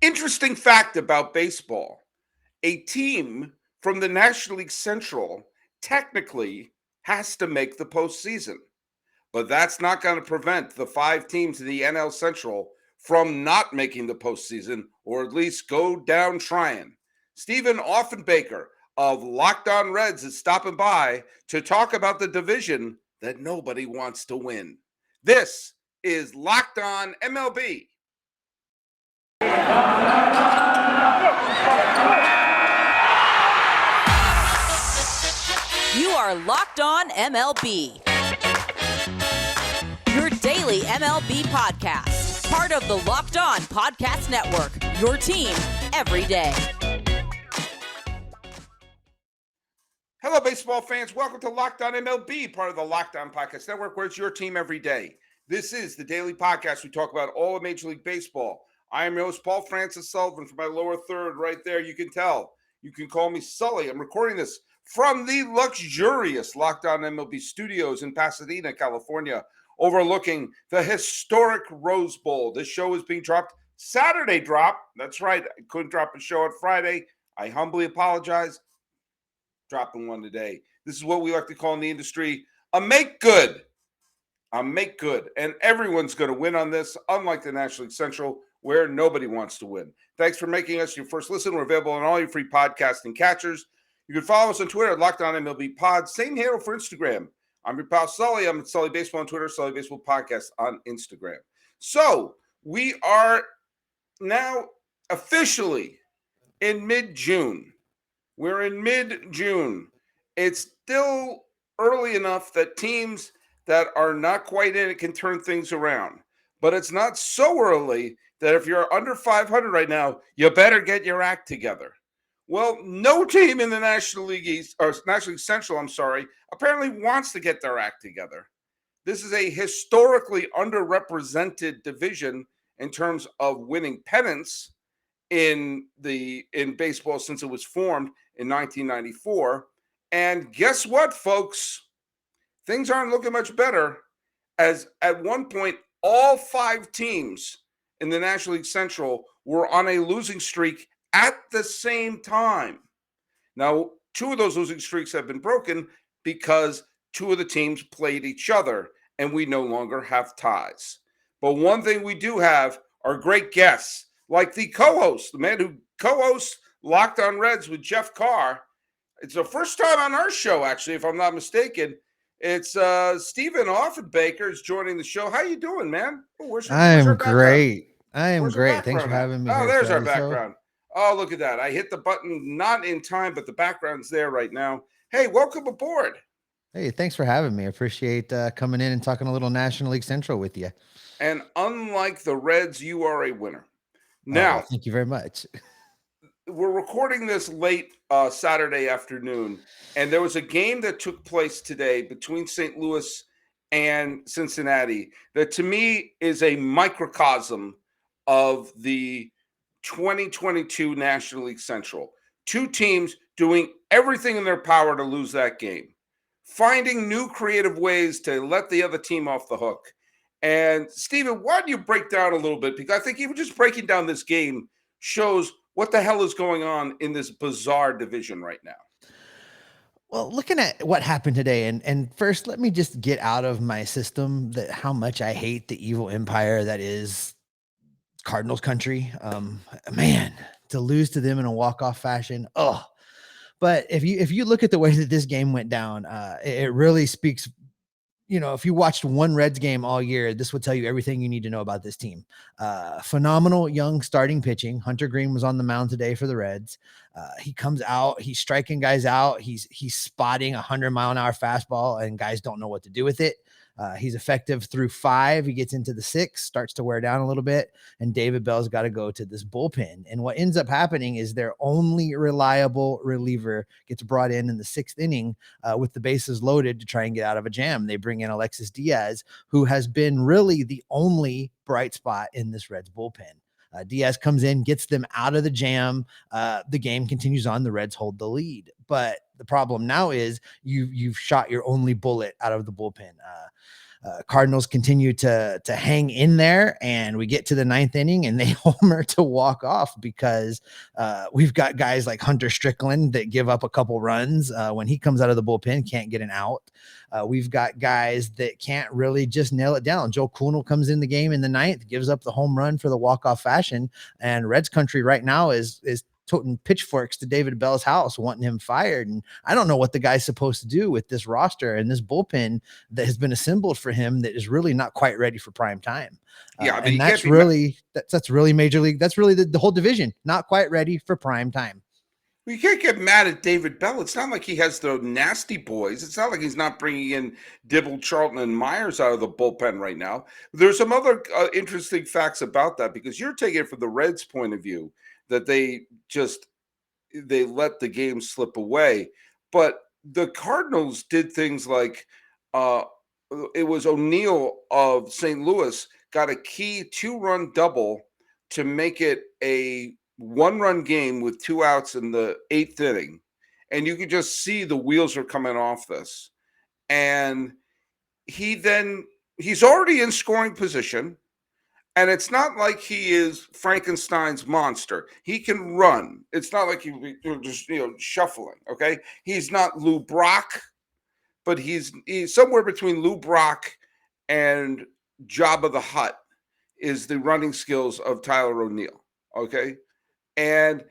Interesting fact about baseball. A team from the National League Central technically has to make the postseason, but that's not going to prevent the 5 teams in the NL Central from not making the postseason, or at least go down trying. Stephen Offenbaker of Locked On Reds is stopping by to talk about the division that nobody wants to win. This is Locked On MLB. You are Locked On MLB. Your daily MLB podcast. Part of the Locked On Podcast Network. Your team every day. Hello, baseball fans. Welcome to Locked On MLB, part of the Locked On Podcast Network, where it's your team every day. This is the daily podcast. We talk about all of Major League Baseball. I am your host, Paul Francis Sullivan, from my lower third right there. You can tell. You can call me Sully. I'm recording this from the luxurious Locked On MLB studios in Pasadena, California, overlooking the historic Rose Bowl. This show is being dropped Saturday drop. That's right. I couldn't drop a show on Friday. I humbly apologize. Dropping one today. This is what we like to call in the industry a make good. A make good. And everyone's going to win on this, unlike the National League Central, where nobody wants to win. Thanks for making us your first listen. We're available on all your free podcasting catchers. You can follow us on Twitter at Locked On MLB Pod. Same handle for Instagram. I'm your pal Sully. I'm at Sully Baseball on Twitter, Sully Baseball Podcast on Instagram. So we are now officially in mid-June. We're in mid-June. It's still early enough that teams that are not quite in it can turn things around. But it's not so early that if you're under 500 right now, you better get your act together. Well, no team in the National League East, or National League Central, apparently wants to get their act together. This is a historically underrepresented division in terms of winning pennants in baseball since it was formed in 1994. And guess what, folks? Things aren't looking much better, as at one point, all 5 teams in the National League Central were on a losing streak at the same time. Now, 2 of those losing streaks have been broken because 2 of the teams played each other, and we no longer have ties. But one thing we do have are great guests, like the co-host, the man who co-hosts Locked On Reds with Jeff Carr. It's the first time on our show, actually, if I'm not mistaken. It's Stephen Offenbaker is joining the show. How you doing, man? I am great. Thanks for having me. Oh, there's our background. Oh, look at that. I hit the button not in time, but the background's there right now. Hey, welcome aboard. Hey, thanks for having me. I appreciate coming in and talking a little National League Central with you. And unlike the Reds, you are a winner. Now, thank you very much. We're recording this late Saturday afternoon, and there was a game that took place today between St. Louis and Cincinnati that to me is a microcosm of the 2022 National League Central. 2 teams doing everything in their power to lose that game, finding new creative ways to let the other team off the hook. And Stephen, why don't you break down a little bit? Because I think even just breaking down this game shows what the hell is going on in this bizarre division right now. Well, looking at what happened today, and first, let me just get out of my system that how much I hate the evil empire that is Cardinals country. Man, to lose to them in a walk-off fashion. Oh, but if you look at the way that this game went down, it really speaks. You know, if you watched one Reds game all year, this would tell you everything you need to know about this team. Phenomenal young starting pitching. Hunter Green was on the mound today for the Reds. He comes out, he's striking guys out. He's spotting 100-mile-an-hour fastball, and guys don't know what to do with it. He's effective through 5. He gets into the 6, starts to wear down a little bit, and David Bell's got to go to this bullpen. And what ends up happening is their only reliable reliever gets brought in the 6th inning with the bases loaded to try and get out of a jam. They bring in Alexis Diaz, who has been really the only bright spot in this Reds bullpen. Diaz comes in, gets them out of the jam. The game continues on. The Reds hold the lead. But the problem now is you've shot your only bullet out of the bullpen. Cardinals continue to hang in there, and we get to the ninth inning and they homer to walk off because we've got guys like Hunter Strickland that give up a couple runs when he comes out of the bullpen, can't get an out. We've got guys that can't really just nail it down. Joe Kunal comes in the game in the ninth, gives up the home run for the walk-off fashion, and Reds country right now is toting pitchforks to David Bell's house, wanting him fired. And I don't know what the guy's supposed to do with this roster and this bullpen that has been assembled for him that is really not quite ready for prime time. Yeah, and that's really major league. That's really the whole division, not quite ready for prime time. You can't get mad at David Bell. It's not like he has the nasty boys. It's not like he's not bringing in Dibble, Charlton, and Myers out of the bullpen right now. There's some other interesting facts about that because you're taking it from the Reds' point of view that they let the game slip away. But the Cardinals did things like it was O'Neill of St. Louis got a key 2-run double to make it a 1-run game with 2 outs in the 8th inning. And you could just see the wheels are coming off this. And he's already in scoring position. And it's not like he is Frankenstein's monster. He can run. It's not like you're just shuffling. Okay, he's not Lou Brock, but he's somewhere between Lou Brock and Jabba the Hutt is the running skills of Tyler O'Neill. Okay, and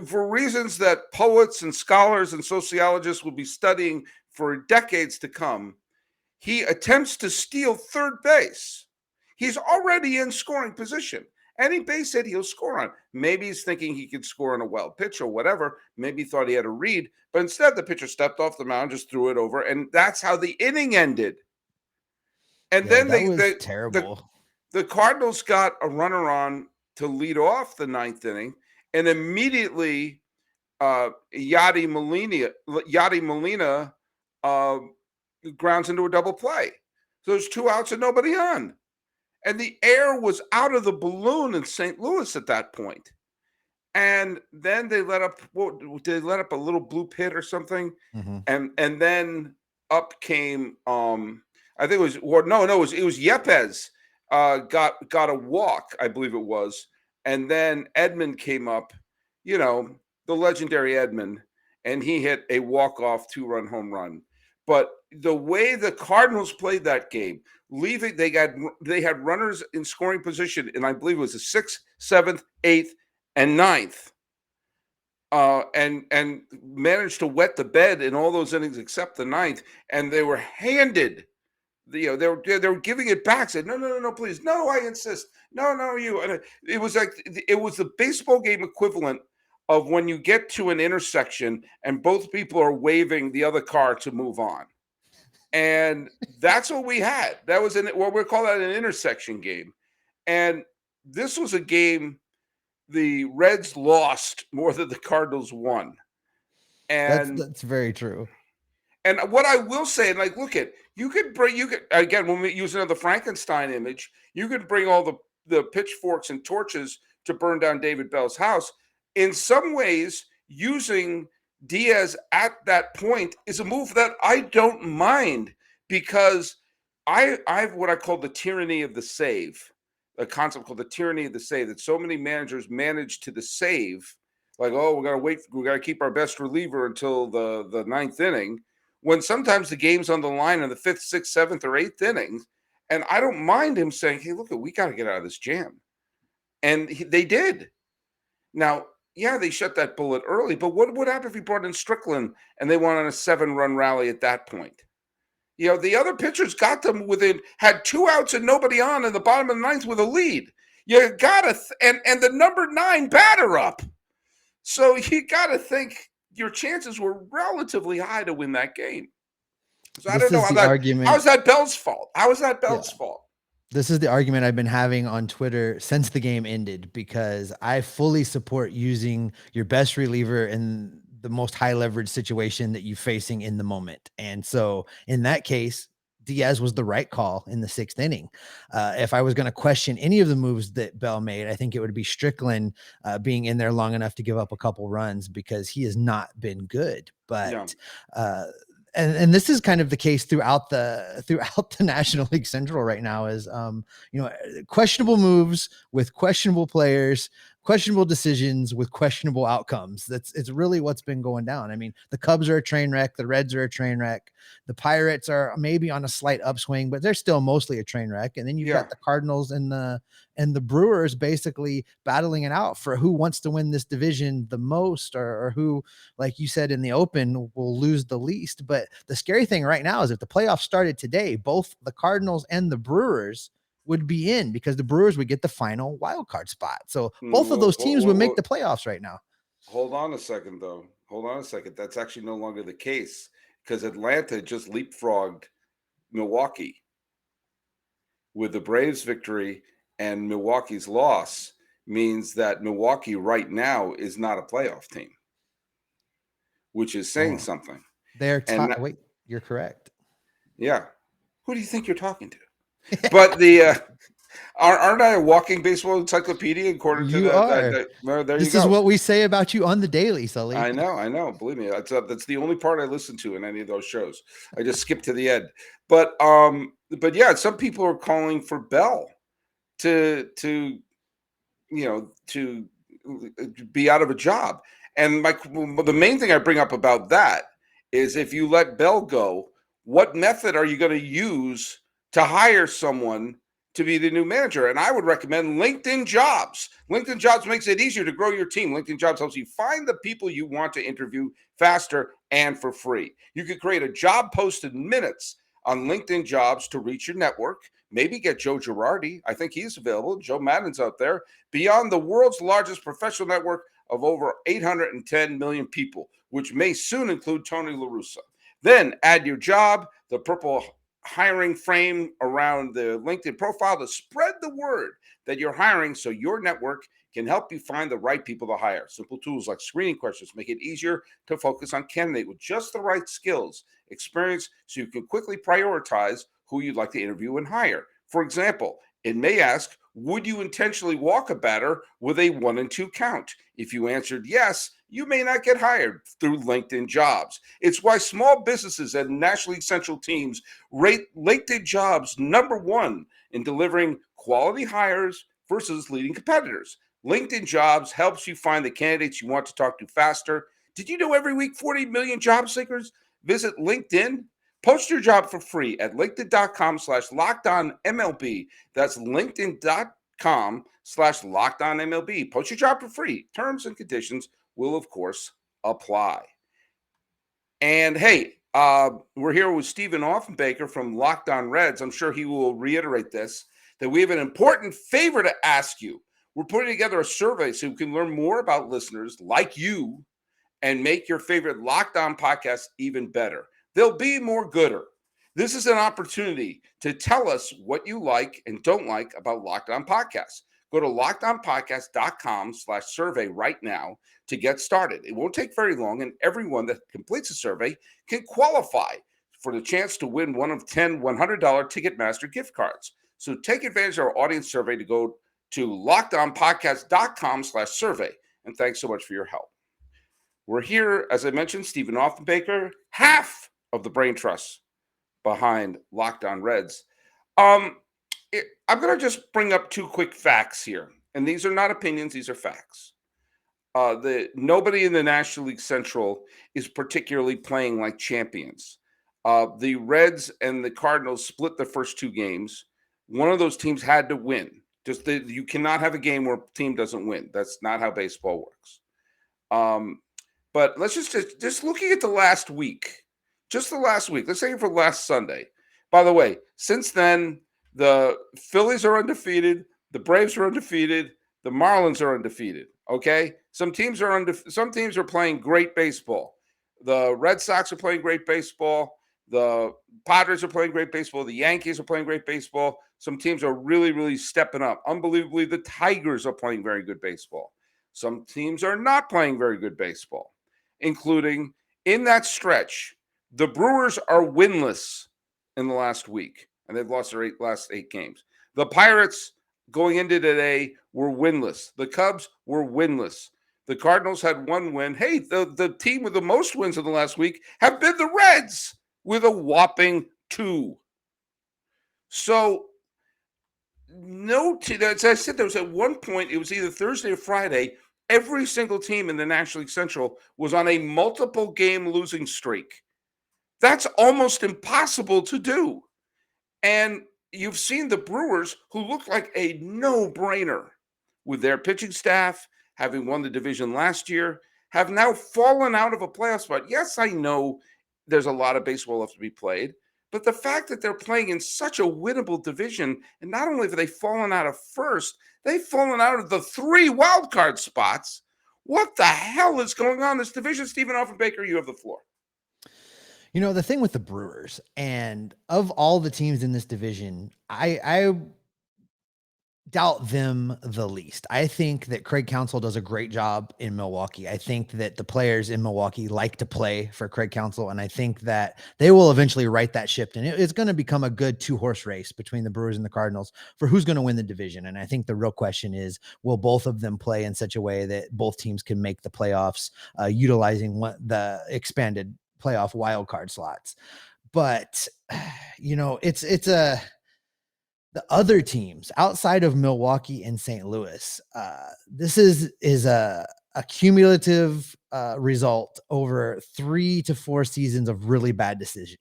for reasons that poets and scholars and sociologists will be studying for decades to come, he attempts to steal third base. He's already in scoring position. Any base hit he'll score on. Maybe he's thinking he could score on a wild pitch or whatever. Maybe he thought he had a read, but instead the pitcher stepped off the mound, just threw it over, and that's how the inning ended. And then terrible. The Cardinals got a runner on to lead off the 9th inning, and immediately Yadi Molina grounds into a double play. So there's 2 outs and nobody on. And the air was out of the balloon in St. Louis at that point. And then they let up a little bloop hit or something. Mm-hmm. And then up came I think it was Yepes got a walk, I believe it was. And then Edmund came up, the legendary Edmund, and he hit a walk-off 2-run home run. But the way the Cardinals played that game, they had runners in scoring position, and I believe it was the 6th, 7th, 8th, and 9th, and managed to wet the bed in all those innings except the 9th, and they were handed. They were giving it back. Said no, please, no, I insist, no, you. And it was the baseball game equivalent of when you get to an intersection and both people are waving the other car to move on. And that's what we had. That was what we call that an intersection game. And this was a game the Reds lost more than the Cardinals won. And that's very true. And what I will say, and you could again, when we use another Frankenstein image, you could bring all the pitchforks and torches to burn down David Bell's house. In some ways, using Diaz at that point is a move that I don't mind because I've what I call the tyranny of the save, a concept called the tyranny of the save, that so many managers manage to the save, like, we're going to keep our best reliever until the 9th inning, when sometimes the game's on the line in the 5th, 6th, 7th, or 8th innings. And I don't mind him saying, hey, look, we got to get out of this jam. And they did. Now, yeah, they shut that bullet early, but what would happen if he brought in Strickland and they went on a 7-run rally at that point? The other pitchers got them had 2 outs and nobody on in the bottom of the 9th with a lead. You gotta and the number 9 batter up. So you gotta think your chances were relatively high to win that game. So I don't know how is that Bell's fault? How is that Bell's fault? This is the argument I've been having on Twitter since the game ended, because I fully support using your best reliever in the most high leverage situation that you're facing in the moment. And so in that case, Diaz was the right call in the 6th inning. If I was going to question any of the moves that Bell made, I think it would be Strickland being in there long enough to give up a couple runs, because he has not been good. But and this is kind of the case throughout the National League Central right now is questionable moves with questionable players, questionable decisions with questionable outcomes. It's really what's been going down. I mean, the Cubs are a train wreck, the Reds are a train wreck, the Pirates are maybe on a slight upswing, but they're still mostly a train wreck. And then you've got the Cardinals and the Brewers basically battling it out for who wants to win this division the most, or who, like you said in the open, will lose the least. But the scary thing right now is if the playoffs started today, both the Cardinals and the Brewers would be in, because the Brewers would get the final wild card spot. So both of those teams would make the playoffs right now. Hold on a second, though. Hold on a second. That's actually no longer the case, because Atlanta just leapfrogged Milwaukee with the Braves' victory, and Milwaukee's loss means that Milwaukee right now is not a playoff team, which is saying something. They're wait, you're correct. Yeah. Who do you think you're talking to? But the aren't I a walking baseball encyclopedia according to you are. This is what we say about you on the daily, Sully. I know. Believe me, that's the only part I listen to in any of those shows. I just skip to the end. But yeah, some people are calling for Bell to be out of a job. And the main thing I bring up about that is, if you let Bell go, what method are you going to use to hire someone to be the new manager? And I would recommend LinkedIn Jobs. LinkedIn Jobs makes it easier to grow your team. LinkedIn Jobs helps you find the people you want to interview faster and for free. You could create a job post in minutes on LinkedIn Jobs to reach your network. Maybe get Joe Girardi. I think he's available. Joe Madden's out there. Beyond the world's largest professional network of over 810 million people, which may soon include Tony La Russa. Then add your job, the purple hiring frame around the LinkedIn profile, to spread the word that you're hiring, so your network can help you find the right people to hire. Simple tools like screening questions make it easier to focus on candidates with just the right skills, experience, so you can quickly prioritize who you'd like to interview and hire. For example, it may ask, would you intentionally walk a batter with a 1 and 2 count? If you answered yes, you may not get hired through LinkedIn Jobs. It's why small businesses and National League Central teams rate LinkedIn Jobs #1 in delivering quality hires versus leading competitors. LinkedIn Jobs helps you find the candidates you want to talk to faster. Did you know every week 40 million job seekers visit LinkedIn? Post your job for free at linkedin.com/LockedOnMLB. That's linkedin.com/LockedOnMLB. Post your job for free. Terms and conditions will, of course, apply. And hey, we're here with Stephen Offenbaker from Locked On Reds. I'm sure he will reiterate this, that we have an important favor to ask you. We're putting together a survey so you can learn more about listeners like you and make your favorite Locked On podcast even better. They'll be more gooder. This is an opportunity to tell us what you like and don't like about Locked On Podcasts. Go to lockedonpodcast.com/survey right now to get started. It won't take very long, and everyone that completes the survey can qualify for the chance to win one of 10 $100 Ticketmaster gift cards. So take advantage of our audience survey to go to lockedonpodcast.com/survey. And thanks so much for your help. We're here, as I mentioned, Stephen Offenbaker, half of the brain trust behind Locked On Reds. I'm going to just bring up 2 quick facts here. And these are not opinions, these are facts. Nobody in the National League Central is particularly playing like champions. The Reds and the Cardinals split the first 2 games. One of those teams had to win. You cannot have a game where a team doesn't win. That's not how baseball works. But let's just looking at the last week, let's say for last Sunday. By the way, since then, the Phillies are undefeated, the Braves are undefeated, the Marlins are undefeated. Okay, some teams are playing great baseball. The Red Sox are playing great baseball. The Padres are playing great baseball. The Yankees are playing great baseball. Some teams are really, really stepping up. Unbelievably, the Tigers are playing very good baseball. Some teams are not playing very good baseball, including in that stretch, the Brewers are winless in the last week, and they've lost their last 8 games. The Pirates going into today were winless. The Cubs were winless. The Cardinals had 1 win. Hey, the team with the most wins in the last week have been the Reds. with a whopping 2. So, as I said, there was at one point, it was either Thursday or Friday, every single team in the National League Central was on a multiple game losing streak. That's almost impossible to do. And you've seen the Brewers, who look like a no-brainer with their pitching staff, having won the division last year, have now fallen out of a playoff spot. Yes, I know there's a lot of baseball left to be played, but the fact that they're playing in such a winnable division, and not only have they fallen out of first, they've fallen out of the 3 wild card spots. What the hell is going on in this division? Stephen Offenbaker, you have the floor. The thing with the Brewers, and of all the teams in this division, I doubt them the least. I think that Craig Counsell does a great job in Milwaukee. I think that the players in Milwaukee like to play for Craig Counsell, and I think that they will eventually right that ship. And it's going to become a good 2-horse race between the Brewers and the Cardinals for who's going to win the division. And I think the real question is, will both of them play in such a way that both teams can make the playoffs, utilizing the expanded playoff wild card slots? But the other teams outside of Milwaukee and St. Louis, this is a cumulative result over 3 to 4 seasons of really bad decisions.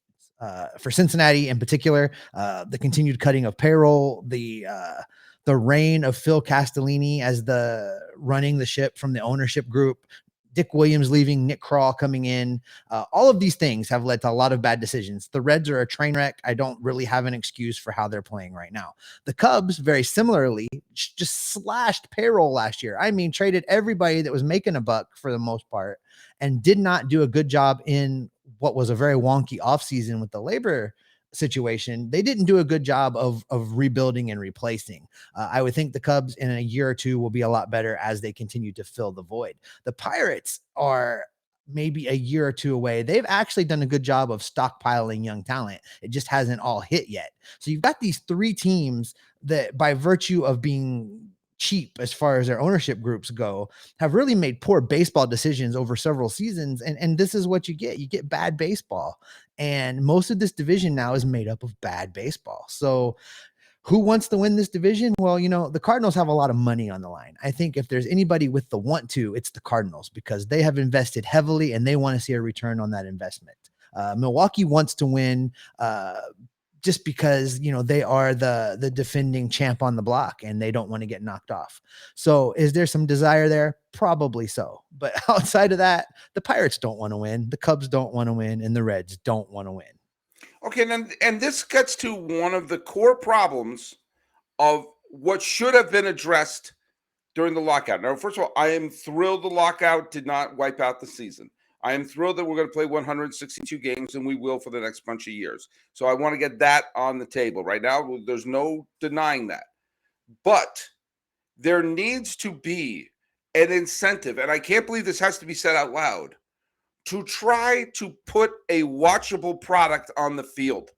For Cincinnati in particular, the continued cutting of payroll, the reign of Phil Castellini as the running the ship from the ownership group, Dick Williams leaving, Nick Krall coming in. All of these things have led to a lot of bad decisions. The Reds are a train wreck. I don't really have an excuse for how they're playing right now. The Cubs, very similarly, just slashed payroll last year. I mean, traded everybody that was making a buck for the most part and did not do a good job in what was a very wonky offseason with the labor situation. They didn't do a good job of rebuilding and replacing. I would think the Cubs in a year or two will be a lot better as they continue to fill the void. The Pirates are maybe a year or two away. They've actually done a good job of stockpiling young talent. It just hasn't all hit yet. So you've got these 3 teams that, by virtue of being cheap as far as their ownership groups go, have really made poor baseball decisions over several seasons. And this is what you get bad baseball. And most of this division now is made up of bad baseball. So who wants to win this division? Well, the Cardinals have a lot of money on the line. I think if there's anybody with the want to, it's the Cardinals, because they have invested heavily and they want to see a return on that investment. Milwaukee wants to win, just because, they are the defending champ on the block and they don't want to get knocked off. So is there some desire there? Probably so. But outside of that, the Pirates don't want to win, the Cubs don't want to win, and the Reds don't want to win. Okay, and this gets to one of the core problems of what should have been addressed during the lockout. Now, first of all, I am thrilled the lockout did not wipe out the season. I am thrilled that we're going to play 162 games, and we will for the next bunch of years. So I want to get that on the table. Right now, there's no denying that. But there needs to be an incentive, and I can't believe this has to be said out loud, to try to put a watchable product on the field.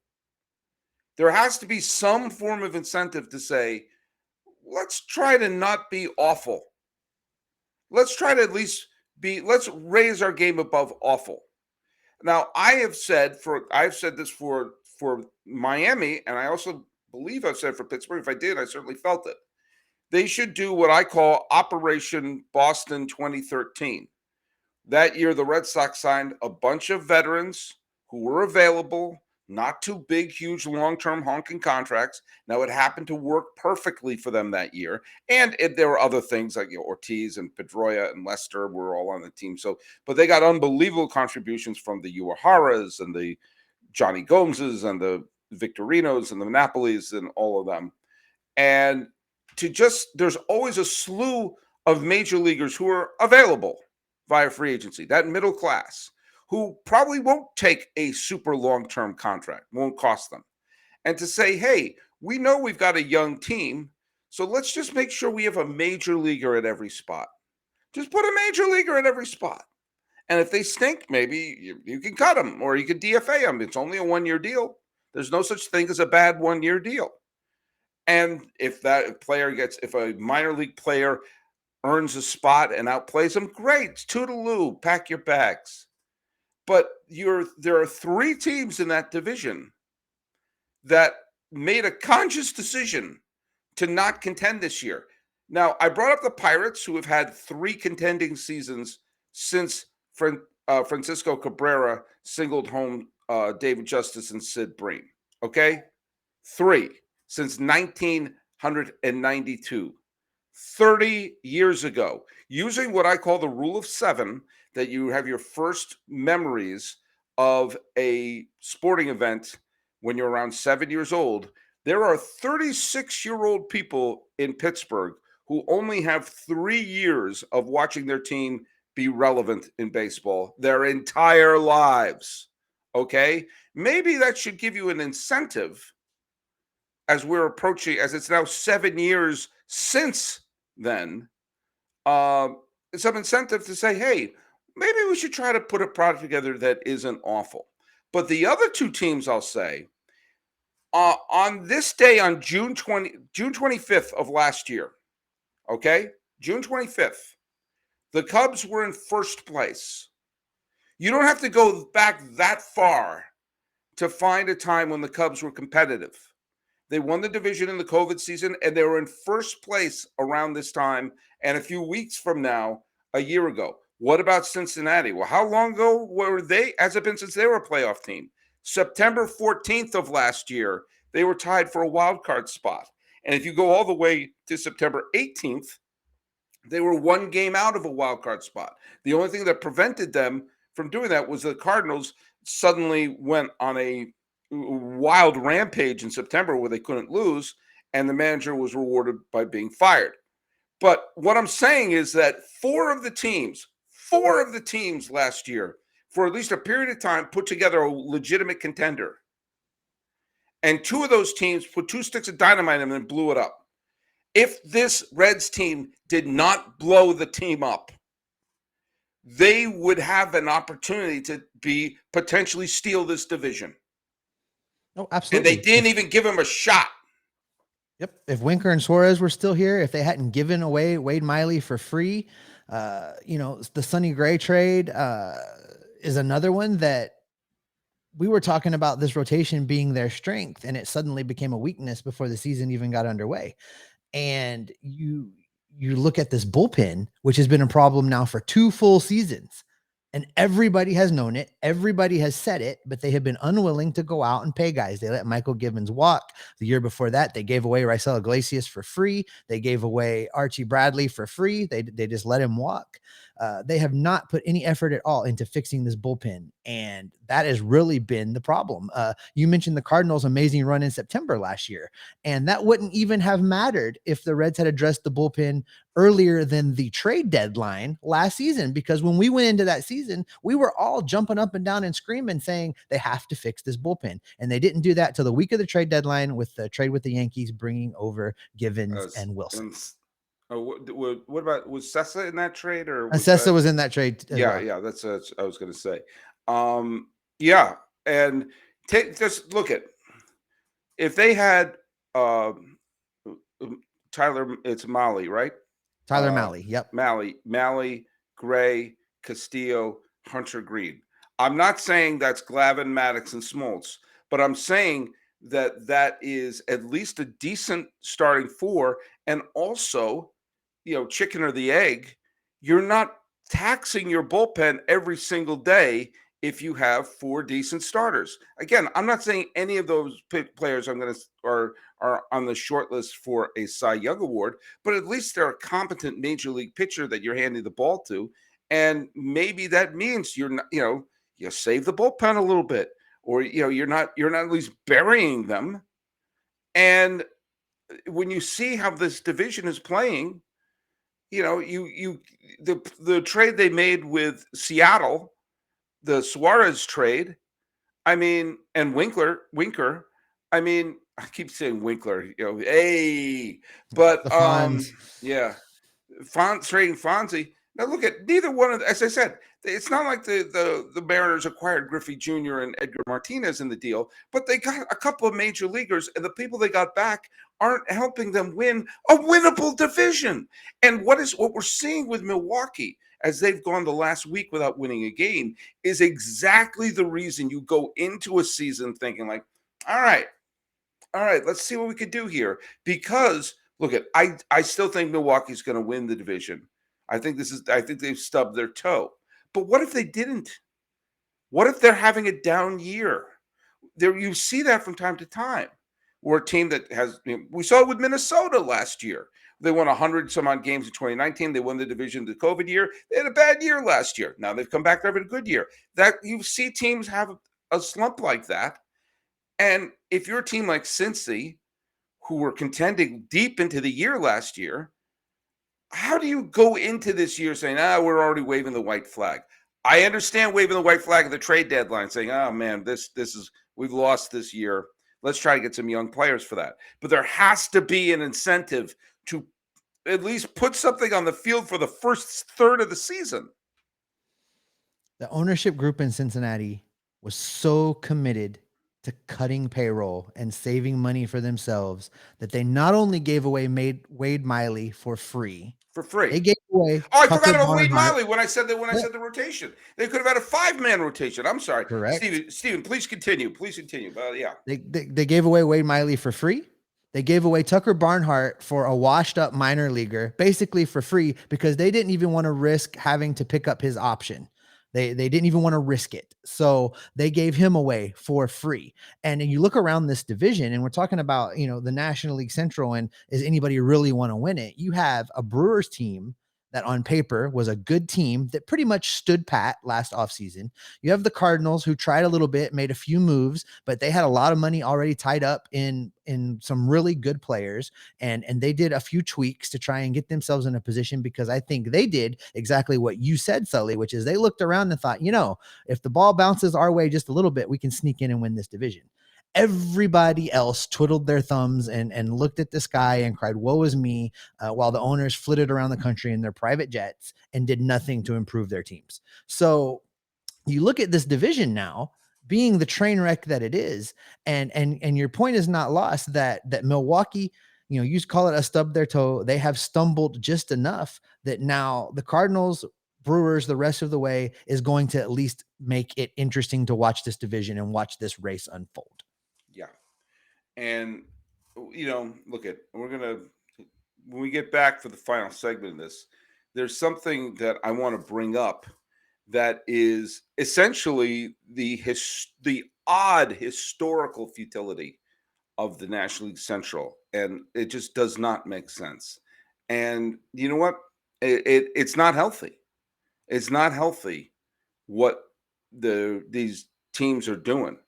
There has to be some form of incentive to say, let's try to not be awful. Let's try to at least let's raise our game above awful. Now, I've said this for Miami, and I also believe I've said for Pittsburgh. If I did, I certainly felt it. They should do what I call Operation Boston 2013. That year, the Red Sox signed a bunch of veterans who were available, not too big, huge, long-term honking contracts. Now, it happened to work perfectly for them that year. And there were other things like Ortiz and Pedroia and Lester were all on the team. But they got unbelievable contributions from the Ueharas and the Johnny Gomeses and the Victorinos and the Napolis and all of them. And there's always a slew of major leaguers who are available via free agency, that middle class, who probably won't take a super long-term contract, won't cost them. And to say, hey, we know we've got a young team, so let's just make sure we have a major leaguer at every spot. Just put a major leaguer at every spot. And if they stink, maybe you can cut them or you can DFA them. It's only a 1-year deal. There's no such thing as a bad 1-year deal. And if a minor league player earns a spot and outplays them, great. It's toodaloo. Pack your bags. But there are 3 teams in that division that made a conscious decision to not contend this year. Now, I brought up the Pirates, who have had 3 contending seasons since Francisco Cabrera singled home David Justice and Sid Bream. Okay? 3 since 1992. 30 years ago, using what I call the rule of 7, that you have your first memories of a sporting event when you're around 7 years old. There are 36-year-old people in Pittsburgh who only have 3 years of watching their team be relevant in baseball their entire lives. Okay? Maybe that should give you an incentive as we're approaching, as it's now 7 years since then, some incentive to say, hey, maybe we should try to put a product together that isn't awful. But the other 2 teams, I'll say, on this day, on June 25th of last year, okay, June 25th, the Cubs were in first place. You don't have to go back that far to find a time when the Cubs were competitive. They won the division in the COVID season, and they were in first place around this time and a few weeks from now, a year ago. What about Cincinnati? Well, how long ago were they? Has it been since they were a playoff team? September 14th of last year, they were tied for a wild card spot. And if you go all the way to September 18th, they were 1 game out of a wild card spot. The only thing that prevented them from doing that was the Cardinals suddenly went on a wild rampage in September where they couldn't lose, and the manager was rewarded by being fired. But what I'm saying is that 4 of the teams last year, for at least a period of time, put together a legitimate contender. And 2 of those teams put 2 sticks of dynamite in them and blew it up. If this Reds team did not blow the team up, they would have an opportunity to potentially steal this division. Oh, absolutely. And they didn't even give him a shot. Yep. If Winker and Suarez were still here, if they hadn't given away Wade Miley for free, the Sonny Gray trade is another one that we were talking about, this rotation being their strength, and it suddenly became a weakness before the season even got underway. And you look at this bullpen, which has been a problem now for 2 full seasons. And everybody has known it. Everybody has said it, but they have been unwilling to go out and pay guys. They let Michael Gibbons walk. The year before that, they gave away Raisel Iglesias for free. They gave away Archie Bradley for free. They just let him walk. They have not put any effort at all into fixing this bullpen. And that has really been the problem. You mentioned the Cardinals' amazing run in September last year. And that wouldn't even have mattered if the Reds had addressed the bullpen earlier than the trade deadline last season, because when we went into that season, we were all jumping up and down and screaming, saying they have to fix this bullpen. And they didn't do that till the week of the trade deadline, with the trade with the Yankees bringing over Givens and Wilson. What about, was Sessa in that trade, or Sessa was in that trade? Yeah, that's I was going to say. Yeah, and just look at, if they had Tyler, it's Mahle, right? Tyler Mahle, yep. Mahle, Gray, Castillo, Hunter Green. I'm not saying that's Glavine, Maddox, and Smoltz, but I'm saying that is at least a decent starting 4. And also, chicken or the egg, you're not taxing your bullpen every single day if you have 4 decent starters. Again, I'm not saying any of those players are on the short list for a Cy Young award, but at least they're a competent major league pitcher that you're handing the ball to. And maybe that means you're not, you save the bullpen a little bit, or you're not at least burying them. And when you see how this division is playing, the trade they made with Seattle, the Suarez trade, and Winker, I keep saying Winkler, but yeah, trading Fonzie. Now look at neither one of, as I said, it's not like the Mariners acquired Griffey Jr. and Edgar Martinez in the deal, but they got a couple of major leaguers, and the people they got back aren't helping them win a winnable division. And what we're seeing with Milwaukee as they've gone the last week without winning a game is exactly the reason you go into a season thinking like, all right, let's see what we could do here. Because look I still think Milwaukee's going to win the division. I think they've stubbed their toe. But what if they didn't? What if they're having a down year? You see that from time to time. We're a team that has, we saw it with Minnesota last year. They won 100 some odd games in 2019. They won the division the COVID year. They had a bad year last year. Now they've come back to having a good year. That you see teams have a slump like that. And if you're a team like Cincy, who were contending deep into the year last year, how do you go into this year saying, we're already waving the white flag? I understand waving the white flag at the trade deadline, saying, oh man, this is, we've lost this year. Let's try to get some young players for that. But there has to be an incentive to at least put something on the field for the first third of the season. The ownership group in Cincinnati was so committed to cutting payroll and saving money for themselves that they not only gave away Wade Miley for free. They gave away. Oh, I forgot about Wade Miley when I said that. When I said the rotation, they could have had a 5-man rotation. I'm sorry, correct. Steven, please continue. Yeah, they gave away Wade Miley for free. They gave away Tucker Barnhart for a washed up minor leaguer, basically for free, because they didn't even want to risk having to pick up his option. They didn't even want to risk it. So they gave him away for free. And then you look around this division and we're talking about, the National League Central, and is anybody really want to win it? You have a Brewers team that on paper was a good team that pretty much stood pat last offseason. You have the Cardinals, who tried a little bit, made a few moves, but they had a lot of money already tied up in some really good players. And they did a few tweaks to try and get themselves in a position, because I think they did exactly what you said, Sully, which is they looked around and thought, if the ball bounces our way just a little bit, we can sneak in and win this division. Everybody else twiddled their thumbs and looked at the sky and cried, woe is me, while the owners flitted around the country in their private jets and did nothing to improve their teams. So you look at this division now being the train wreck that it is, and your point is not lost that Milwaukee, you call it a stub their toe. They have stumbled just enough that now the Cardinals, Brewers, the rest of the way is going to at least make it interesting to watch this division and watch this race unfold. Yeah. And, when we get back for the final segment of this, there's something that I want to bring up that is essentially the odd historical futility of the National League Central. And it just does not make sense. And you know what? It's not healthy. It's not healthy what these teams are doing.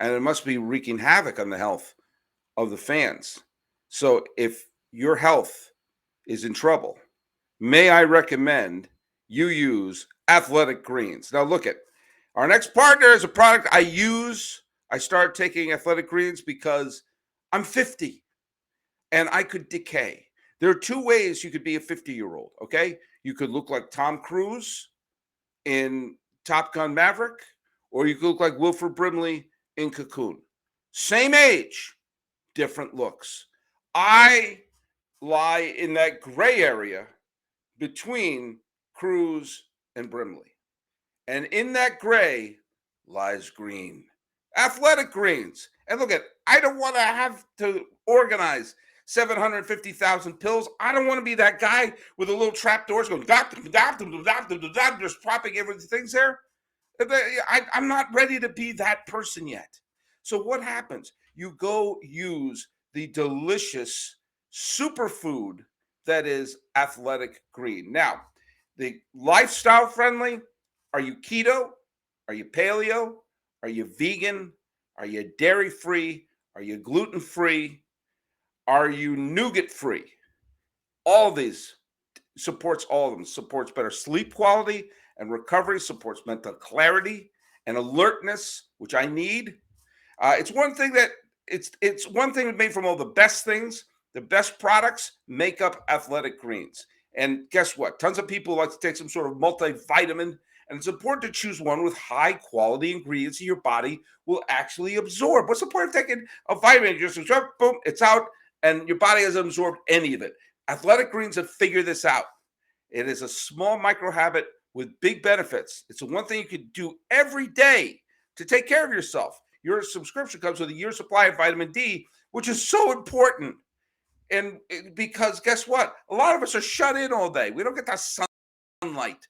And it must be wreaking havoc on the health of the fans. So if your health is in trouble, may I recommend you use Athletic Greens. Now look at our next partner is a product I use. I started taking Athletic Greens because I'm 50 and I could decay. There are two ways you could be a 50-year-old, okay? You could look like Tom Cruise in Top Gun Maverick, or you could look like Wilford Brimley in Cocoon. Same age, different looks. I lie in that gray area between Cruise and Brimley. And in that gray lies green. Athletic Greens. And look I don't want to have to organize 750,000 pills. I don't want to be that guy with the little trap doors going, just propping everything's there. I'm not ready to be that person yet. So what happens? You go use the delicious superfood that is Athletic Green. Now, the lifestyle friendly, are you keto? Are you paleo? Are you vegan? Are you dairy free? Are you gluten free? Are you nougat free? All these supports all of them. Supports better sleep quality and recovery, supports mental clarity and alertness, which I need. It's one thing made from all the best things. The best products make up Athletic Greens. And guess what? Tons of people like to take some sort of multivitamin, and it's important to choose one with high quality ingredients that your body will actually absorb. What's the point of taking a vitamin? You just boom, it's out. and your body hasn't absorbed any of it. Athletic Greens have figured this out. It is a small micro habit with big benefits. It's the one thing you can do every day to take care of yourself. Your subscription comes with a year's supply of vitamin D, which is so important. And because guess what? A lot of us are shut in all day. We don't get that sunlight.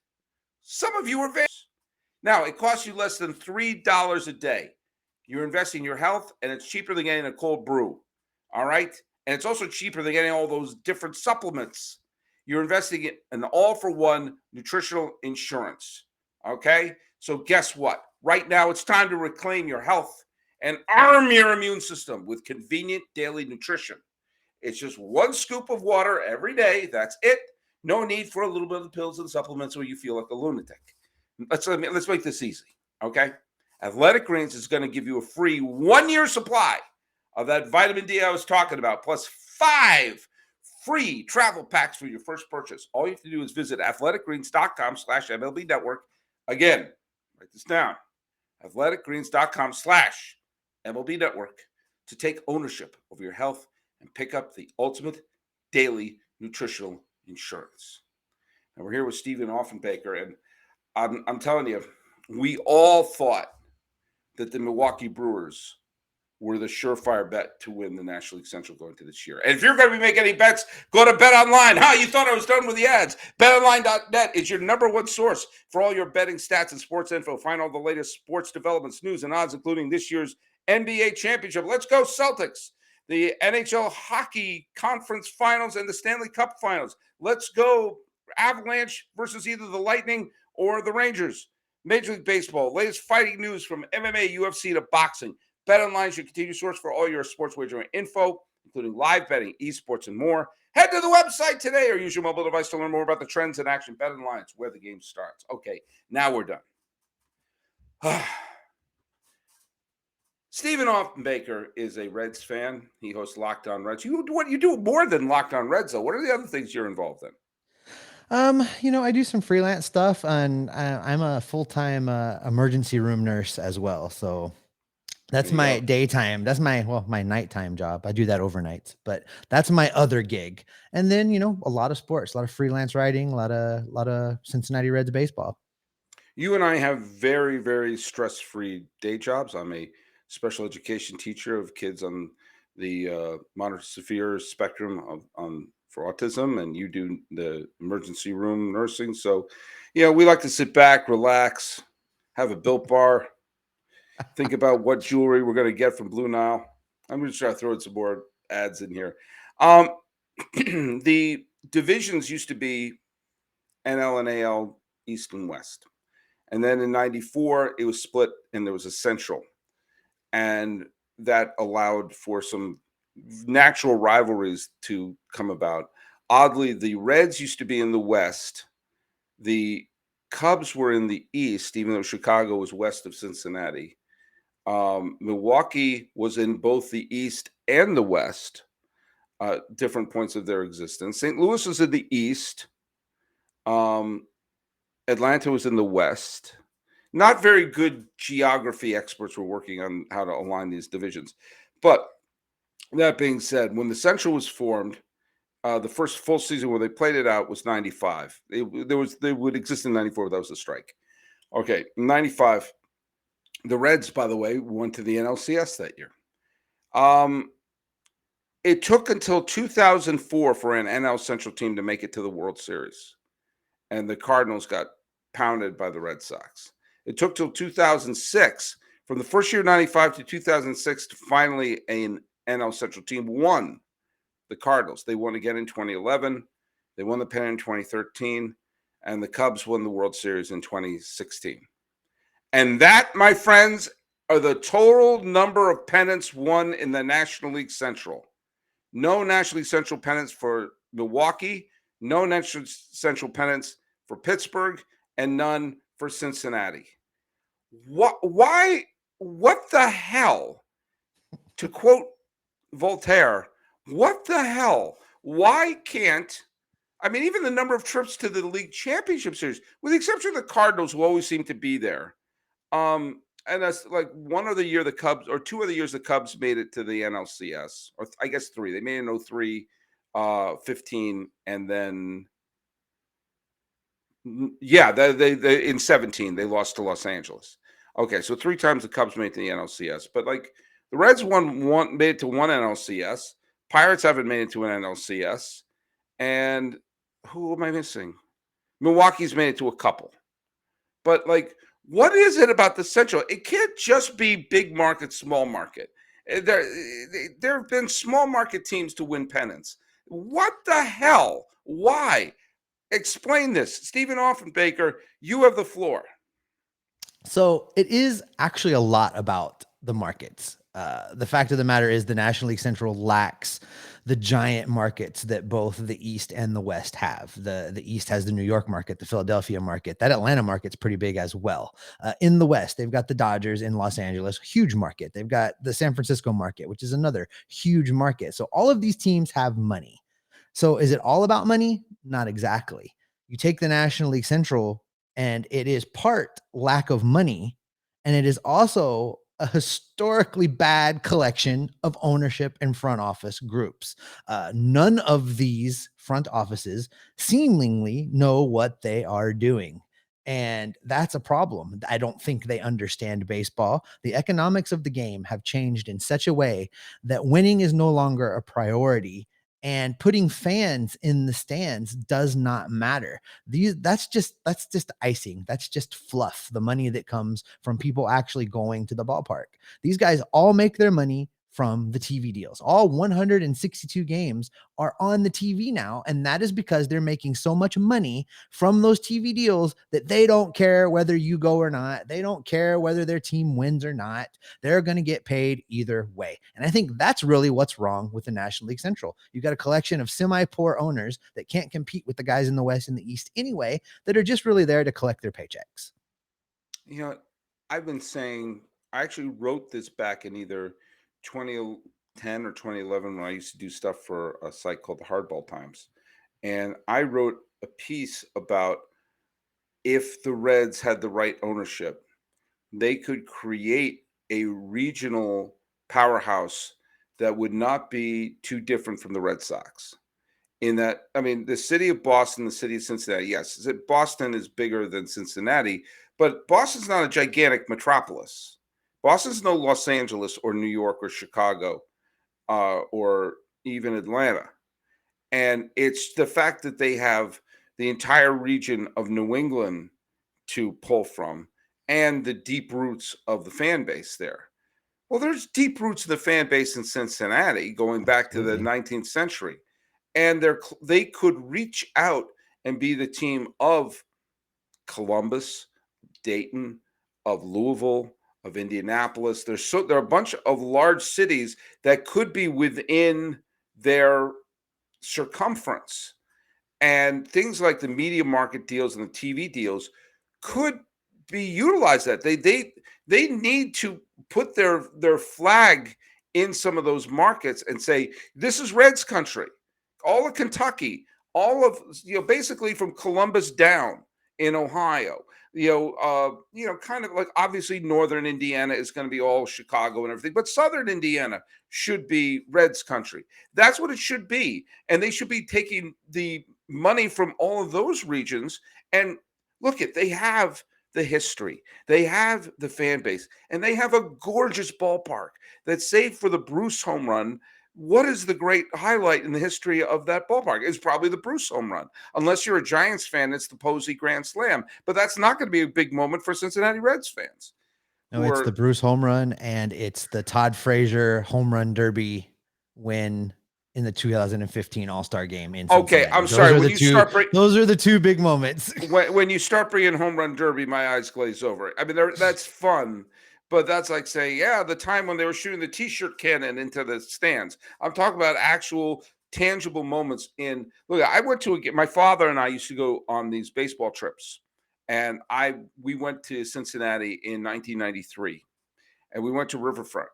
Some of you are very. Now, it costs you less than $3 a day. You're investing in your health, and it's cheaper than getting a cold brew. All right? And it's also cheaper than getting all those different supplements. You're investing in an all-for-one nutritional insurance. Okay? So guess what? Right now, it's time to reclaim your health and arm your immune system with convenient daily nutrition. It's just one scoop of water every day. That's it. No need for a little bit of pills and supplements where you feel like a lunatic. Let's make this easy, okay? Athletic Greens is going to give you a free 1-year supply of that vitamin D I was talking about, plus 5 free travel packs for your first purchase. All you have to do is visit athleticgreens.com/MLB Network. Again, write this down, athleticgreens.com/MLB Network to take ownership of your health and pick up the ultimate daily nutritional insurance. And we're here with Stephen Offenbaker, and I'm telling you, we all thought that the Milwaukee Brewers were the surefire bet to win the National League Central going into this year. And if you're going to be making any bets, go to BetOnline. You thought I was done with the ads. BetOnline.net is your number one source for all your betting stats and sports info. Find all the latest sports developments, news, and odds, including this year's NBA championship. Let's go Celtics. The NHL Hockey Conference Finals and the Stanley Cup Finals. Let's go Avalanche versus either the Lightning or the Rangers. Major League Baseball, latest fighting news from MMA, UFC to boxing. BetOnline is your continued source for all your sports wagering info, including live betting, esports, and more. Head to the website today or use your mobile device to learn more about the trends in action. BetOnline is where the game starts. Okay, now we're done. Stephen Offenbaker is a Reds fan. He hosts Locked On Reds. You do more than Locked On Reds, though. What are the other things you're involved in? I do some freelance stuff, and I'm a full-time emergency room nurse as well. So that's my daytime. That's my nighttime job. I do that overnight, but that's my other gig. And then, a lot of sports, a lot of freelance writing, a lot of Cincinnati Reds baseball. You and I have very, very stress-free day jobs. I'm a special education teacher of kids on the moderate to severe spectrum for autism, and you do the emergency room nursing. So, we like to sit back, relax, have a Built Bar, think about what jewelry we're going to get from Blue Nile. I'm going to try to throw in some more ads in here. The divisions used to be NL and AL, East and West. And then in 94, it was split and there was a Central. And that allowed for some natural rivalries to come about. Oddly, the Reds used to be in the West. The Cubs were in the East, even though Chicago was west of Cincinnati. Milwaukee was in both the East and the West, different points of their existence. St. Louis was in the East. Atlanta was in the West. Not very good geography experts were working on how to align these divisions. But that being said, when the Central was formed, the first full season where they played it out was 95. They would exist in 94 without a strike. Okay, 95. The Reds, by the way, went to the NLCS that year. It took until 2004 for an NL Central team to make it to the World Series. And the Cardinals got pounded by the Red Sox. It took till 2006, from the first year 95 to 2006, to finally an NL Central team won. The Cardinals. They won again in 2011. They won the pennant in 2013. And the Cubs won the World Series in 2016. And that, my friends, are the total number of pennants won in the National League Central. No National League Central pennants for Milwaukee, no National League Central pennants for Pittsburgh, and none for Cincinnati. What the hell? To quote Voltaire, what the hell? Why can't, even the number of trips to the league championship series, with the exception of the Cardinals, who always seem to be there, and that's like one other year the Cubs, or two other years the Cubs made it to the NLCS, or I guess three. They made it in 03, 15, and then yeah, they in 17 they lost to Los Angeles. Okay, so three times the Cubs made it to the NLCS, but like the Reds made it to one NLCS. Pirates haven't made it to an NLCS, and who am I missing? Milwaukee's made it to a couple. But like, what is it about the Central? It can't just be big market, small market. There have been small market teams to win pennants. What the hell? Why? Explain this. Stephen Offenbaker, you have the floor. So it is actually a lot about the markets. The fact of the matter is the National League Central lacks the giant markets that both the East and the West have. The East has the New York market, the Philadelphia market. That Atlanta market's pretty big as well. In the West, they've got the Dodgers in Los Angeles, huge market. They've got the San Francisco market, which is another huge market. So all of these teams have money. So is it all about money? Not exactly. You take the National League Central, and it is part lack of money, and it is also a historically bad collection of ownership and front office groups. None of these front offices seemingly know what they are doing. And that's a problem. I don't think they understand baseball. The economics of the game have changed in such a way that winning is no longer a priority, and putting fans in the stands does not matter. That's just icing. That's just fluff. The money that comes from people actually going to the ballpark. These guys all make their money from the TV deals. All 162 games are on the TV now, and that is because they're making so much money from those TV deals that they don't care whether you go or not. They don't care whether their team wins or not. They're going to get paid either way. And I think that's really what's wrong with the National League Central. You've got a collection of semi-poor owners that can't compete with the guys in the West and the East anyway, that are just really there to collect their paychecks. You know, I've been saying, I actually wrote this back in either 2010 or 2011 when I used to do stuff for a site called the Hardball Times. And I wrote a piece about if the Reds had the right ownership, they could create a regional powerhouse that would not be too different from the Red Sox. In that, I mean, the city of Boston, the city of Cincinnati, yes, Boston is bigger than Cincinnati, but Boston's not a gigantic metropolis. Boston's no Los Angeles or New York or Chicago or even Atlanta. And it's the fact that they have the entire region of New England to pull from and the deep roots of the fan base there. Well, there's deep roots of the fan base in Cincinnati going back to the 19th century. And they could reach out and be the team of Columbus, Dayton, of Louisville, of Indianapolis. There are a bunch of large cities that could be within their circumference. And things like the media market deals and the TV deals could be utilized. That they need to put their flag in some of those markets and say, this is Reds country. All of Kentucky, all of, basically from Columbus down in Ohio, kind of like, obviously northern Indiana is going to be all Chicago and everything, but southern Indiana should be Reds country. That's what it should be. And they should be taking the money from all of those regions. And look, they have the history, they have the fan base, and they have a gorgeous ballpark that, save for the Bruce home run, what is the great highlight in the history of that ballpark? It's probably the Bruce home run. Unless you're a Giants fan, it's the Posey Grand Slam. But that's not going to be a big moment for Cincinnati Reds fans. No, it's the Bruce home run, and it's the Todd Frazier home run derby win in the 2015 All-Star game in Cincinnati. Okay, I'm sorry. Those are the two big moments. When you start bringing home run derby, my eyes glaze over. I mean, that's fun. But that's like saying, yeah, the time when they were shooting the T-shirt cannon into the stands. I'm talking about actual tangible moments look, I went to my father and I used to go on these baseball trips. And we went to Cincinnati in 1993. And we went to Riverfront.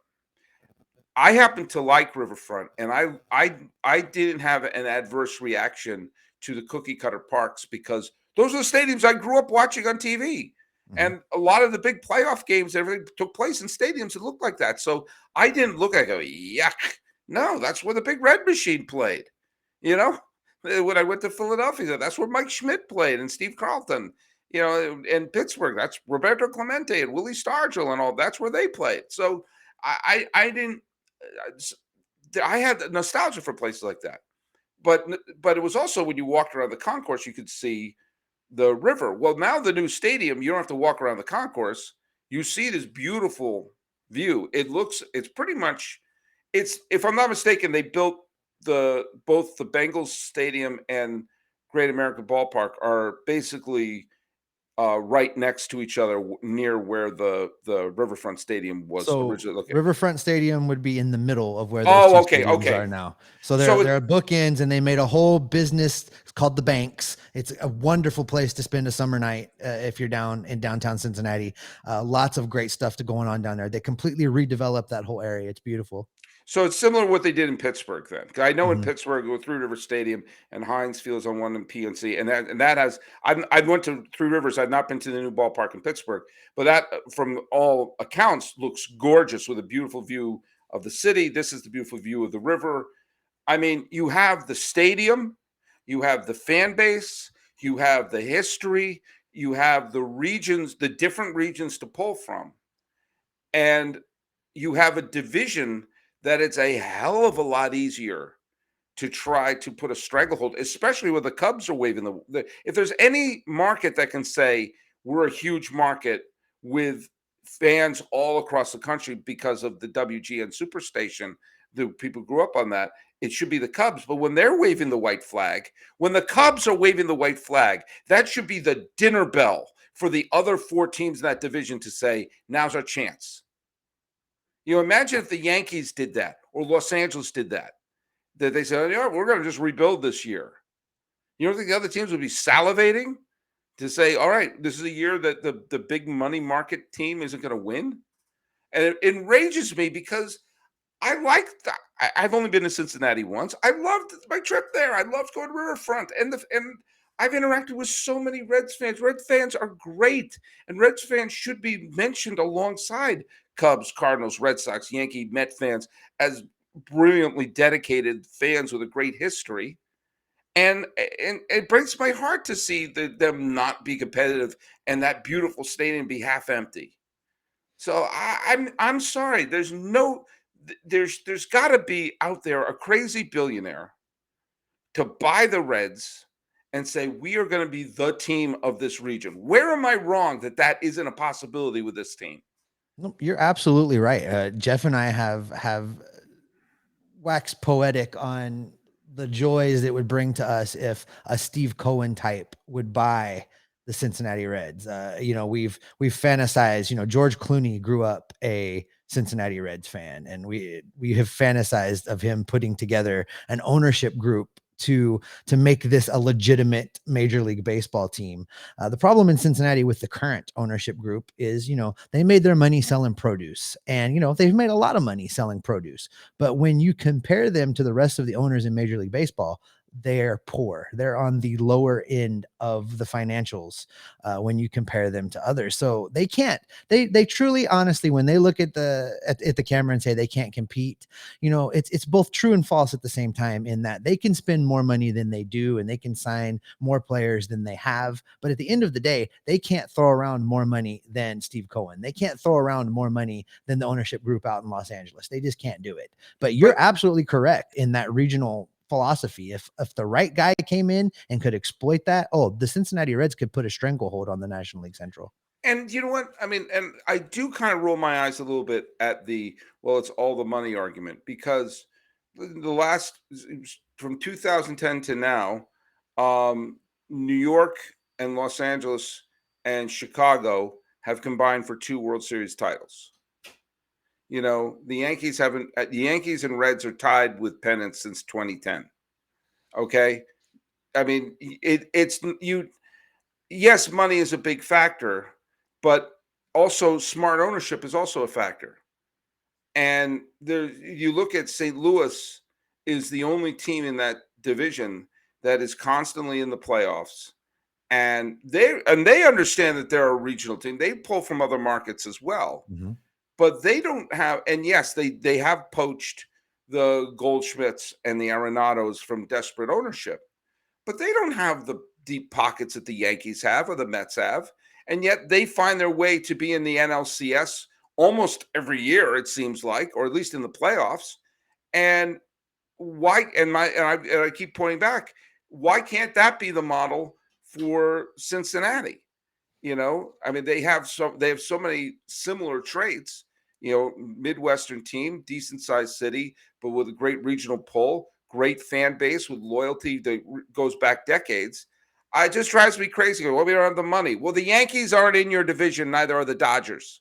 I happen to like Riverfront, and I didn't have an adverse reaction to the cookie cutter parks because those are the stadiums I grew up watching on TV. And a lot of the big playoff games, everything took place in stadiums that looked like that. So I didn't look at it, go, yuck. No, that's where the Big Red Machine played. You know, when I went to Philadelphia, that's where Mike Schmidt played and Steve Carlton. You know, in Pittsburgh, that's Roberto Clemente and Willie Stargell and all. That's where they played. So I didn't. I had nostalgia for places like that, but it was also when you walked around the concourse, you could see the river. Well, now the new stadium, you don't have to walk around the concourse. You see this beautiful view. It's pretty much, if I'm not mistaken, they built both the Bengals Stadium and Great American Ballpark are basically right next to each other near where the Riverfront Stadium was So originally located. Riverfront Stadium would be in the middle of where those two stadiums are now. So they're bookends, and they made a whole business called the Banks. It's a wonderful place to spend a summer night if you're down in downtown Cincinnati. Lots of great stuff going on down there. They completely redeveloped that whole area. It's beautiful. So it's similar to what they did in Pittsburgh then. I know in Pittsburgh with Three Rivers Stadium and Heinz Field's on one in PNC, and that has I went to Three Rivers. I've not been to the new ballpark in Pittsburgh, but that from all accounts looks gorgeous with a beautiful view of the city. This is the beautiful view of the river. I mean, you have the stadium, you have the fan base, you have the history, you have the regions, the different regions to pull from, and you have a division that it's a hell of a lot easier to try to put a stranglehold, especially when the Cubs are waving if there's any market that can say we're a huge market with fans all across the country because of the WGN Superstation, the people grew up on that, it should be the Cubs. But when they're waving the white flag, when the Cubs are waving the white flag, that should be the dinner bell for the other 4 teams in that division to say, now's our chance. You know, imagine if the Yankees did that or Los Angeles did that. That they said, yeah, we're going to just rebuild this year. You don't think the other teams would be salivating to say, all right, this is a year that the big money market team isn't going to win? And it enrages me because I've only been to Cincinnati once. I loved my trip there. I loved going to Riverfront. And I've interacted with so many Reds fans. Reds fans are great. And Reds fans should be mentioned alongside Cubs, Cardinals, Red Sox, Yankee, Met fans as brilliantly dedicated fans with a great history. And it breaks my heart to see them not be competitive and that beautiful stadium be half empty. So I'm sorry. There's got to be out there a crazy billionaire to buy the Reds and say we are going to be the team of this region. Where am I wrong that isn't a possibility with this team? No, you're absolutely right. Jeff and I have waxed poetic on the joys it would bring to us if a Steve Cohen type would buy the Cincinnati Reds. We've fantasized. George Clooney grew up a Cincinnati Reds fan, and we have fantasized of him putting together an ownership group to make this a legitimate Major League Baseball team. The problem in Cincinnati with the current ownership group is, they made their money selling produce, and, they've made a lot of money selling produce. But when you compare them to the rest of the owners in Major League Baseball, they're poor. They're on the lower end of the financials when you compare them to others. So they can't. They truly, honestly, when they look at the camera and say they can't compete, it's both true and false at the same time. In that they can spend more money than they do, and they can sign more players than they have. But at the end of the day, they can't throw around more money than Steve Cohen. They can't throw around more money than the ownership group out in Los Angeles. They just can't do it. But you're absolutely correct in that regional philosophy. If the right guy came in and could exploit that, the Cincinnati Reds could put a stranglehold on the National League Central. And you know what? I mean, and I do kind of roll my eyes a little bit at it's all the money argument, because the last, from 2010 to now, New York and Los Angeles and Chicago have combined for 2 World Series titles. The Yankees and Reds are tied with pennants since 2010. Okay. I mean, yes, money is a big factor, but also smart ownership is also a factor. And you look at St. Louis is the only team in that division that is constantly in the playoffs And they understand that they're a regional team. They pull from other markets as well, Mhm. but they don't have. And yes, they have poached the Goldschmidts and the Arenados from desperate ownership, but they don't have the deep pockets that the Yankees have or the Mets have. And yet they find their way to be in the NLCS almost every year, it seems like, or at least in the playoffs. And why? And I keep pointing back. Why can't that be the model for Cincinnati? I mean, they have so many similar traits. Midwestern team, decent sized city, but with a great regional pull, great fan base with loyalty that goes back decades. It just drives me crazy. Well, we don't have the money. Well, the Yankees aren't in your division, neither are the Dodgers.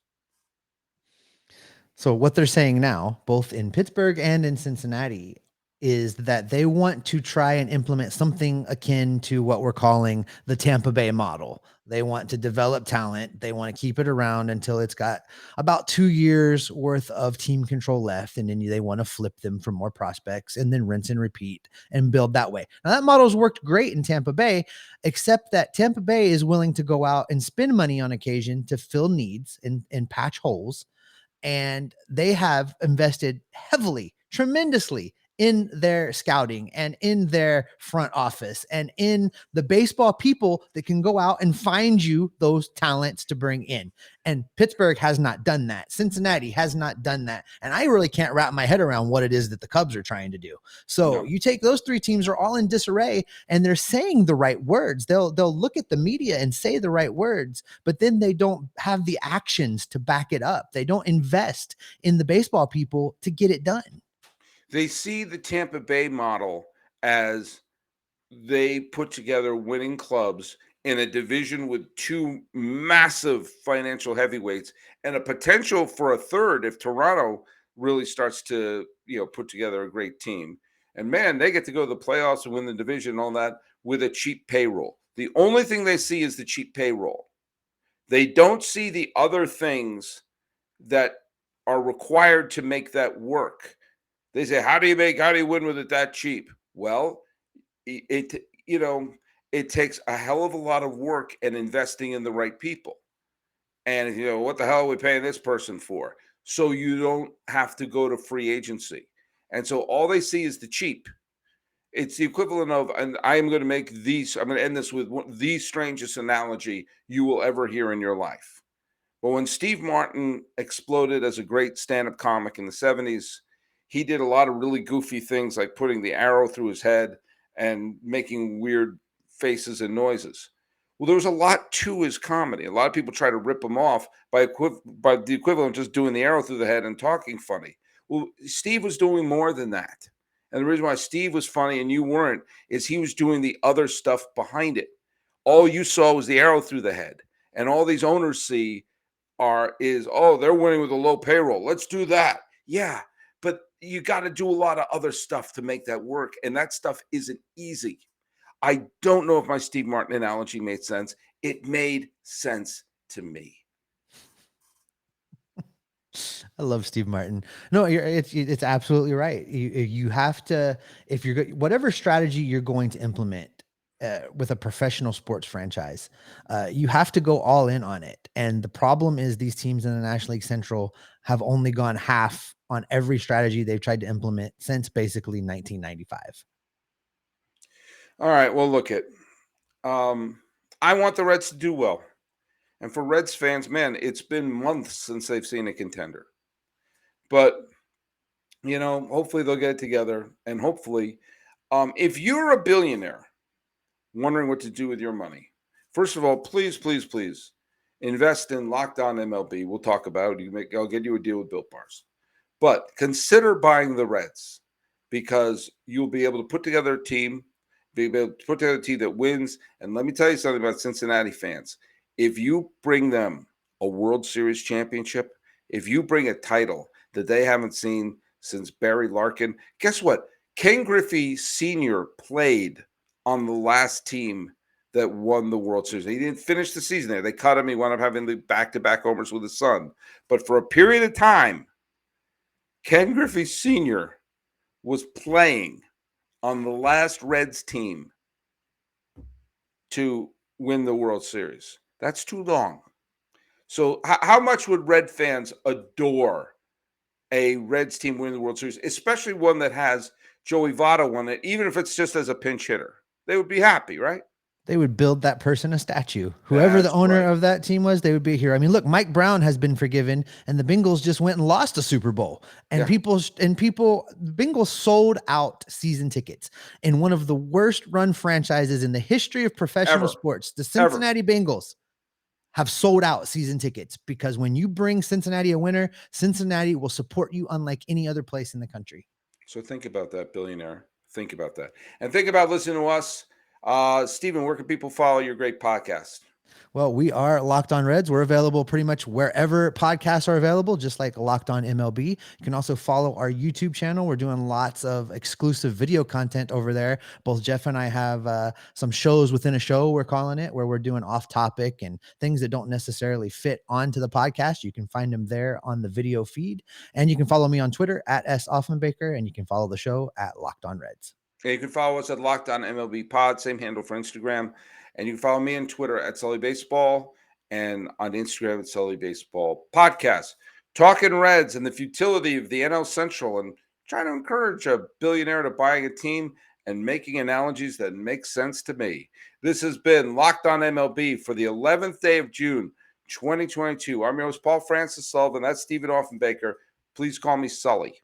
So what they're saying now, both in Pittsburgh and in Cincinnati, is that they want to try and implement something akin to what we're calling the Tampa Bay model. They want to develop talent. They want to keep it around until it's got about 2 years worth of team control left. And then they want to flip them for more prospects and then rinse and repeat and build that way. Now that model's worked great in Tampa Bay, except that Tampa Bay is willing to go out and spend money on occasion to fill needs and patch holes, and they have invested heavily, tremendously in their scouting and in their front office and in the baseball people that can go out and find you those talents to bring in. And Pittsburgh has not done that. Cincinnati has not done that. And I really can't wrap my head around what it is that the Cubs are trying to do. So No. you take those three teams are all in disarray and they're saying the right words. They'll look at the media and say the right words, but then they don't have the actions to back it up. They don't invest in the baseball people to get it done. They see the Tampa Bay model as they put together winning clubs in a division with two massive financial heavyweights and a potential for a third if Toronto really starts to, put together a great team. And man, they get to go to the playoffs and win the division and all that with a cheap payroll. The only thing they see is the cheap payroll. They don't see the other things that are required to make that work. They say, how do you win with it that cheap? Well, it takes a hell of a lot of work and investing in the right people. And what the hell are we paying this person for? So you don't have to go to free agency. And so all they see is the cheap. It's the equivalent of, and I'm going to end this with the strangest analogy you will ever hear in your life. But when Steve Martin exploded as a great stand-up comic in the 70s, he did a lot of really goofy things like putting the arrow through his head and making weird faces and noises. Well, there was a lot to his comedy. A lot of people try to rip him off by the equivalent of just doing the arrow through the head and talking funny. Well, Steve was doing more than that. And the reason why Steve was funny and you weren't is he was doing the other stuff behind it. All you saw was the arrow through the head. And all these owners see they're winning with a low payroll. Let's do that. Yeah, but you got to do a lot of other stuff to make that work. And that stuff isn't easy. I don't know if my Steve Martin analogy made sense. It made sense to me. I love Steve Martin. No, it's absolutely right. You have to, if you're whatever strategy you're going to implement with a professional sports franchise, you have to go all in on it. And the problem is these teams in the National League Central have only gone half on every strategy they've tried to implement since basically 1995. All right. Well, look at. I want the Reds to do well, and for Reds fans, man, it's been months since they've seen a contender. But hopefully they'll get it together, and hopefully, if you're a billionaire wondering what to do with your money, first of all, please, please, please invest in Locked On MLB. We'll talk about it. I'll get you a deal with Built Bars. But consider buying the Reds because you'll be able to put together a team, be able to put together a team that wins. And let me tell you something about Cincinnati fans. If you bring them a World Series championship, if you bring a title that they haven't seen since Barry Larkin, guess what? Ken Griffey Sr. played on the last team that won the World Series. He didn't finish the season there. They cut him. He wound up having the back-to-back homers with his son. But for a period of time, Ken Griffey Sr. was playing on the last Reds team to win the World Series. That's too long. So how much would Red fans adore a Reds team winning the World Series, especially one that has Joey Votto on it, even if it's just as a pinch hitter? They would be happy, right? They would build that person a statue. Whoever the That's owner right. of that team was, they would be here. I mean, look, Mike Brown has been forgiven, and the Bengals just went and lost a Super Bowl. And Yeah. the Bengals sold out season tickets in one of the worst run franchises in the history of professional Ever. sports. The Ever. Cincinnati Bengals have sold out season tickets because when you bring Cincinnati a winner, Cincinnati will support you unlike any other place in the country. So think about that, billionaire. Think about that. And think about listening to us. Stephen, where can people follow your great podcast? Well, we are Locked On Reds. We're available pretty much wherever podcasts are available, just like Locked On MLB. You can also follow our YouTube channel. We're doing lots of exclusive video content over there. Both Jeff and I have some shows within a show, we're calling it, where we're doing off topic and things that don't necessarily fit onto the podcast. You can find them there on the video feed. And you can follow me on Twitter at @Offenbaker, and you can follow the show at Locked On Reds. And you can follow us at Locked On MLB Pod, same handle for Instagram. And you can follow me on Twitter at Sully Baseball and on Instagram at Sully Baseball Podcast. Talking Reds and the futility of the NL Central and trying to encourage a billionaire to buying a team and making analogies that make sense to me. This has been Locked On MLB for the 11th day of June, 2022. I'm your host, Paul Francis Sullivan. That's Stephen Offenbaker. Please call me Sully.